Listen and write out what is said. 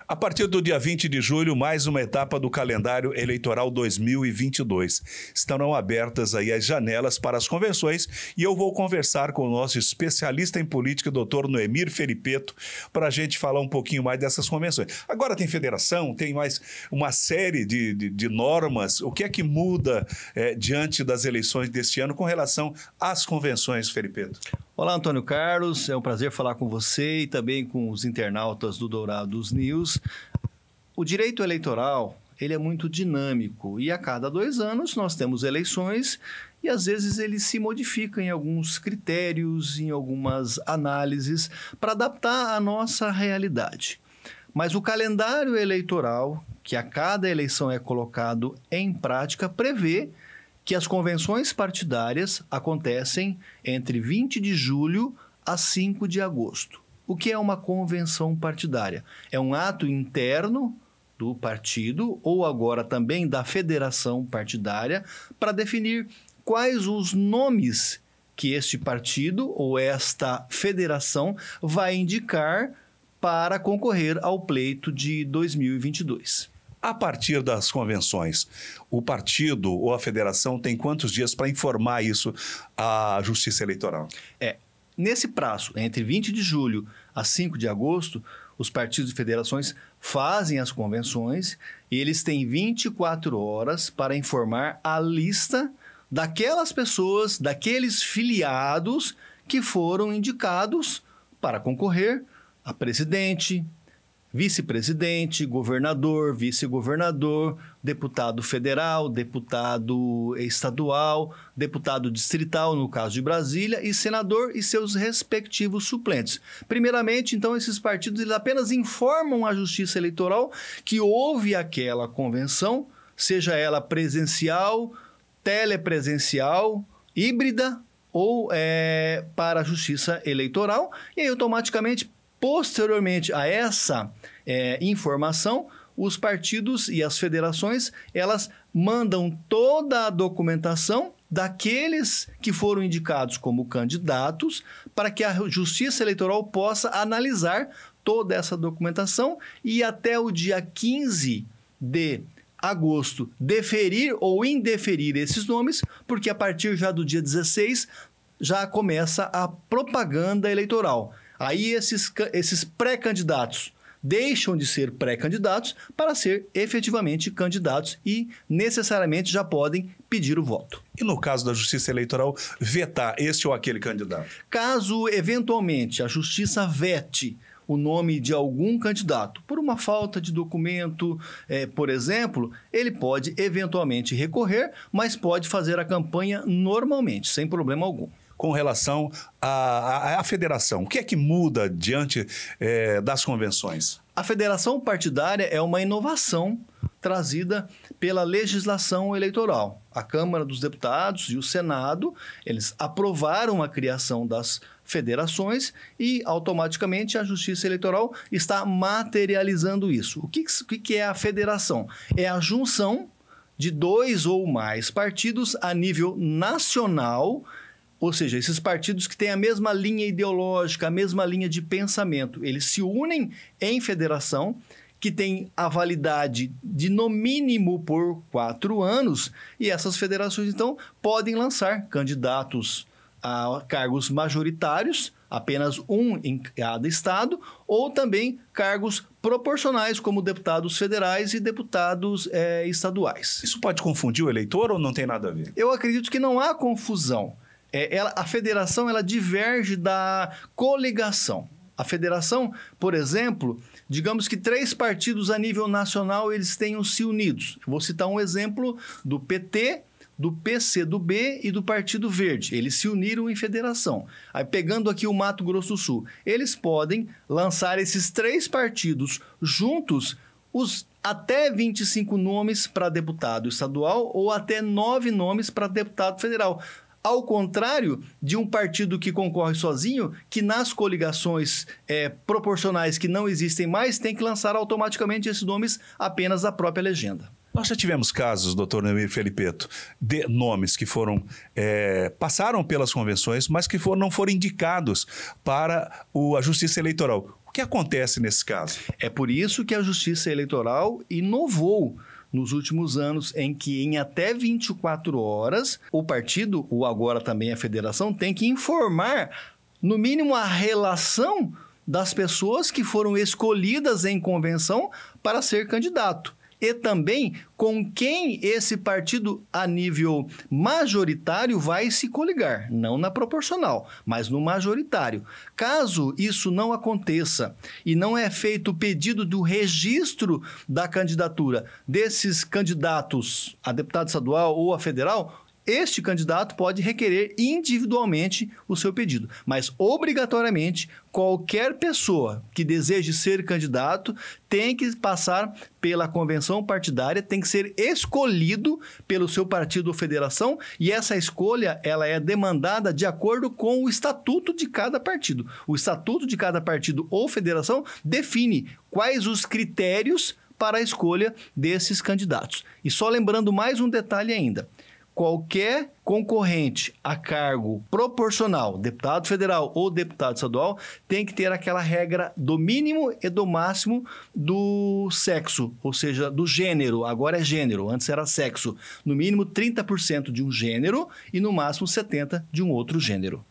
A partir do dia 20 de julho, mais uma etapa do calendário eleitoral 2022. Estarão abertas aí as janelas para as convenções e eu vou conversar com o nosso especialista em política, doutor Noemir Felipeto, para a gente falar um pouquinho mais dessas convenções. Agora tem federação, tem mais uma série de normas. O que é que muda diante das eleições deste ano com relação às convenções, Felipeto? Olá, Antônio Carlos, é um prazer falar com você e também com os internautas do Dourados News. O direito eleitoral, ele é muito dinâmico e a cada 2 anos nós temos eleições e às vezes ele se modifica em alguns critérios, em algumas análises para adaptar à nossa realidade. Mas o calendário eleitoral, que a cada eleição é colocado em prática, prevê que as convenções partidárias acontecem entre 20 de julho a 5 de agosto. O que é uma convenção partidária? É um ato interno do partido ou agora também da federação partidária para definir quais os nomes que este partido ou esta federação vai indicar para concorrer ao pleito de 2022. A partir das convenções, o partido ou a federação tem quantos dias para informar isso à Justiça Eleitoral? Nesse prazo, entre 20 de julho a 5 de agosto, os partidos e federações fazem as convenções e eles têm 24 horas para informar a lista daquelas pessoas, daqueles filiados que foram indicados para concorrer a presidente, vice-presidente, governador, vice-governador, deputado federal, deputado estadual, deputado distrital, no caso de Brasília, e senador e seus respectivos suplentes. Primeiramente, então, esses partidos eles apenas informam a Justiça Eleitoral que houve aquela convenção, seja ela presencial, telepresencial, híbrida ou para a Justiça Eleitoral, e aí automaticamente, posteriormente a essa informação, os partidos e as federações, elas mandam toda a documentação daqueles que foram indicados como candidatos para que a Justiça Eleitoral possa analisar toda essa documentação e até o dia 15 de agosto deferir ou indeferir esses nomes, porque a partir já do dia 16 já começa a propaganda eleitoral. Aí esses pré-candidatos deixam de ser pré-candidatos para ser efetivamente candidatos e necessariamente já podem pedir o voto. E no caso da Justiça Eleitoral, vetar este ou aquele candidato? Caso eventualmente a Justiça vete o nome de algum candidato por uma falta de documento, por exemplo, ele pode eventualmente recorrer, mas pode fazer a campanha normalmente, sem problema algum. Com relação à federação, o que é que muda diante das convenções? A federação partidária é uma inovação trazida pela legislação eleitoral. A Câmara dos Deputados e o Senado, eles aprovaram a criação das federações e, automaticamente, a Justiça Eleitoral está materializando isso. O que é a federação? É a junção de 2 ou mais partidos a nível nacional. Ou seja, esses partidos que têm a mesma linha ideológica, a mesma linha de pensamento, eles se unem em federação, que tem a validade de no mínimo por 4 anos, e essas federações, então, podem lançar candidatos a cargos majoritários, apenas um em cada estado, ou também cargos proporcionais, como deputados federais e deputados estaduais. Isso pode confundir o eleitor ou não tem nada a ver? Eu acredito que não há confusão. A federação ela diverge da coligação. A federação, por exemplo, digamos que 3 partidos a nível nacional eles tenham se unidos. Vou citar um exemplo do PT, do PCdoB e do Partido Verde. Eles se uniram em federação. Aí, pegando aqui o Mato Grosso do Sul, eles podem lançar esses 3 partidos juntos, os até 25 nomes para deputado estadual ou até 9 nomes para deputado federal. Ao contrário de um partido que concorre sozinho, que nas coligações proporcionais que não existem mais, tem que lançar automaticamente esses nomes apenas da própria legenda. Nós já tivemos casos, doutor Noemir Felipeto, de nomes que passaram pelas convenções, mas que não foram indicados para a Justiça Eleitoral. O que acontece nesse caso? É por isso que a Justiça Eleitoral inovou nos últimos anos, em que em até 24 horas, o partido, ou agora também a federação, tem que informar, no mínimo, a relação das pessoas que foram escolhidas em convenção para ser candidato. E também com quem esse partido, a nível majoritário, vai se coligar. Não na proporcional, mas no majoritário. Caso isso não aconteça e não é feito o pedido do registro da candidatura desses candidatos a deputado estadual ou a federal, este candidato pode requerer individualmente o seu pedido, mas obrigatoriamente qualquer pessoa que deseje ser candidato tem que passar pela convenção partidária, tem que ser escolhido pelo seu partido ou federação, e essa escolha ela é demandada de acordo com o estatuto de cada partido. O estatuto de cada partido ou federação define quais os critérios para a escolha desses candidatos. E só lembrando mais um detalhe ainda: qualquer concorrente a cargo proporcional, deputado federal ou deputado estadual, tem que ter aquela regra do mínimo e do máximo do sexo, ou seja, do gênero. Agora é gênero, antes era sexo. No mínimo 30% de um gênero e no máximo 70% de um outro gênero.